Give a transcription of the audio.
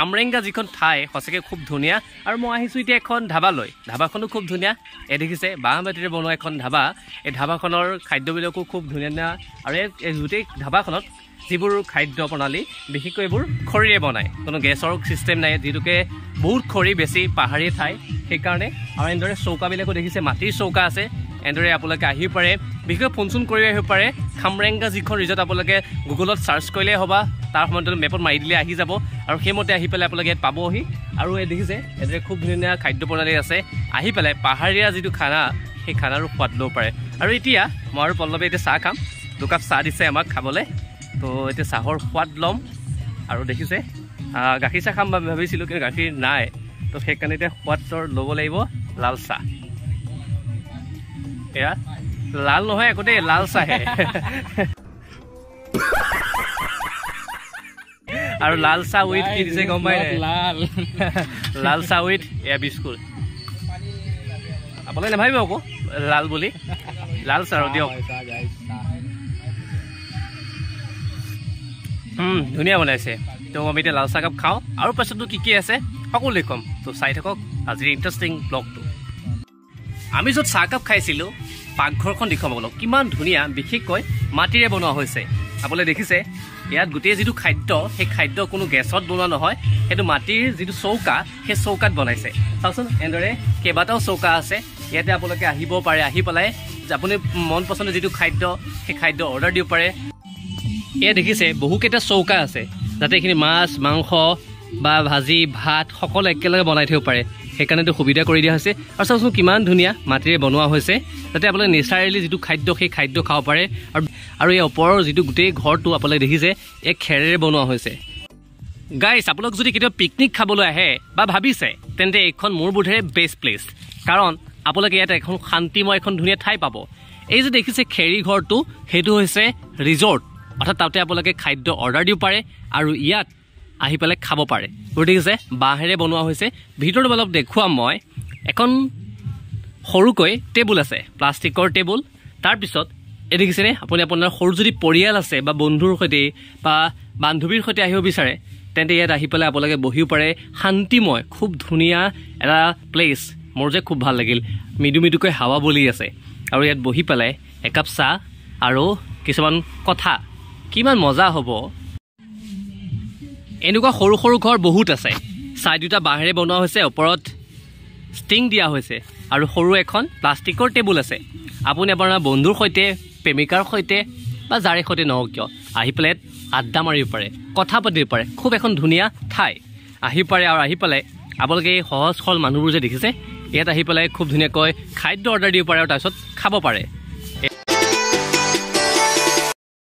খামৰেংগা যিখন ঠাই সঁচাকৈ খুব ধুনীয়া আৰু মই আহিছোঁ এতিয়া এখন ধাবালৈ ধাবাখনো খুব ধুনীয়া এই দেখিছে বাঁহ মাটিৰে বনোৱা এখন ধাবা এই ধাবাখনৰ খাদ্যবিলাকো খুব ধুনীয়া আৰু এই গোটেই ধাবাখনত যিবোৰ খাদ্য প্ৰণালী বিশেষকৈ এইবোৰ খৰিৰে বনায় কোনো গেছৰ ছিষ্টেম নাই যিটোকে বহুত খৰি বেছি পাহাৰীয়া ঠাই সেইকাৰণে আৰু এনেদৰে চৌকাবিলাকো দেখিছে মাটিৰ চৌকা আছে এনেদৰে আপোনালোকে আহিব পাৰে বিশেষকৈ ফোন চোন কৰি আহিব পাৰে খামৰেংগা যিখন ৰিজৰ্ট আপোনালোকে গুগলত চাৰ্চ কৰিলেই হ'ব তাৰ সময়ত মেপত মাৰি দিলে আহি যাব আৰু সেইমতে আহি পেলাই আপোনালোকে ইয়াত পাবহি আৰু এই দেখিছে এনেদৰে খুব ধুনীয়া খাদ্য প্ৰণালী আছে আহি পেলাই পাহাৰীয়া যিটো খানা সেই খানাৰো সোৱাদ ল'ব পাৰে আৰু এতিয়া মই আৰু পল্লৱে এতিয়া চাহ খাম দুকাপ চাহ দিছে আমাক খাবলৈ তো এতিয়া চাহৰ সোৱাদ ল'ম আৰু দেখিছে গাখীৰ চাহ খাম ভাবিছিলোঁ কিন্তু গাখীৰ নাই তো সেইকাৰণে এতিয়া সোৱাদৰ ল'ব লাগিব লাল চাহ এয়া লাল নহয় একো দেই লাল চাহে আৰু লাল চাহ উইথ কি দিছে গম পাই লাল চাহ উইথ এয়া বিস্কুট আপোনালোকে নাভাবিব আকৌ লাল বুলি লাল চাহ দিয়ক ধুনীয়া বনাইছে তো আমি এতিয়া লাল চাহ কাপ খাওঁ আৰু পাছততো কি আছে সকলো দেখুৱাম তো চাই থাকক আজিৰ ইণ্টাৰেষ্টিং ব্লগটো আমি য'ত চাহকাপ খাইছিলোঁ পাকঘৰখন দেখুৱাব অলপ কিমান ধুনীয়া বিশেষকৈ মাটিৰে বনোৱা হৈছে আপোনালোকে দেখিছে ইয়াত গোটেই যিটো খাদ্য সেই খাদ্য কোনো গেছত বনোৱা নহয় সেইটো মাটিৰ যিটো চৌকা সেই চৌকাত বনাইছে চাওকচোন এনেদৰে কেইবাটাও চৌকা আছে ইয়াতে আপোনালোকে আহিব পাৰে আহি পেলাই আপুনি মন পচন্দৰ যিটো খাদ্য সেই খাদ্য অৰ্ডাৰ দিব পাৰে এয়া দেখিছে বহুকেইটা চৌকা আছে যাতে এইখিনি মাছ মাংস বা ভাজি ভাত সকলো একেলগে বনাই থ'ব পাৰে সেইকাৰণেতো সুবিধা কৰি দিয়া হৈছে আৰু চাওকচোন কিমান ধুনীয়া মাটিৰে বনোৱা হৈছে যাতে আপোনালোকে নেচাৰেলি যিটো খাদ্য সেই খাদ্য খাব পাৰে আৰু এই ওপৰৰ যিটো গোটেই ঘৰটো আপোনালোকে দেখিছে এক খেৰেৰে বনোৱা হৈছে গাইজ আপোনালোক যদি কেতিয়াবা পিকনিক খাবলৈ আহে বা ভাবিছে তেন্তে এইখন মোৰ বোধেৰে বেষ্ট প্লেচ কাৰণ আপোনালোকে ইয়াত এখন শান্তিময় এখন ধুনীয়া ঠাই পাব এই যে দেখিছে খেৰী ঘৰটো সেইটো হৈছে ৰিজৰ্ট অৰ্থাৎ তাতে আপোনালোকে খাদ্য অৰ্ডাৰ দিব পাৰে আৰু ইয়াত আহি পেলাই খাব পাৰে গতিকে বাঁহেৰে বনোৱা হৈছে ভিতৰত অলপ দেখুৱাম মই এখন সৰুকৈ টেবুল আছে প্লাষ্টিকৰ টেবুল তাৰপিছত এই দেখিছেনে আপুনি আপোনাৰ সৰু যদি পৰিয়াল আছে বা বন্ধুৰ সৈতে বা বান্ধৱীৰ সৈতে আহিব বিচাৰে তেন্তে ইয়াত আহি পেলাই আপোনালোকে বহিব পাৰে শান্তিময় খুব ধুনীয়া এটা প্লেচ মোৰ যে খুব ভাল লাগিল মৃদুকৈ হাৱা বলি আছে আৰু ইয়াত বহি পেলাই একাপ চাহ আৰু কিছুমান কথা কিমান মজা হ'ব এনেকুৱা সৰু সৰু ঘৰ বহুত আছে চাই দুটা বাঁহেৰে বনোৱা হৈছে ওপৰত ষ্টিং দিয়া হৈছে আৰু সৰু এখন প্লাষ্টিকৰ টেবুল আছে আপুনি আপোনাৰ বন্ধুৰ সৈতে প্ৰেমিকাৰ সৈতে বা যাৰে সৈতে নহওক কিয় আহি পেলাই আড্ডা মাৰিব পাৰে কথা পাতিব পাৰে খুব এখন ধুনীয়া ঠাই আহি পাৰে আৰু আহি পেলাই আপোনালোকে এই সহজ সৰল মানুহবোৰ যে দেখিছে ইয়াত আহি পেলাই খুব ধুনীয়াকৈ খাদ্য অৰ্ডাৰ দিব পাৰে আৰু তাৰপিছত খাব পাৰে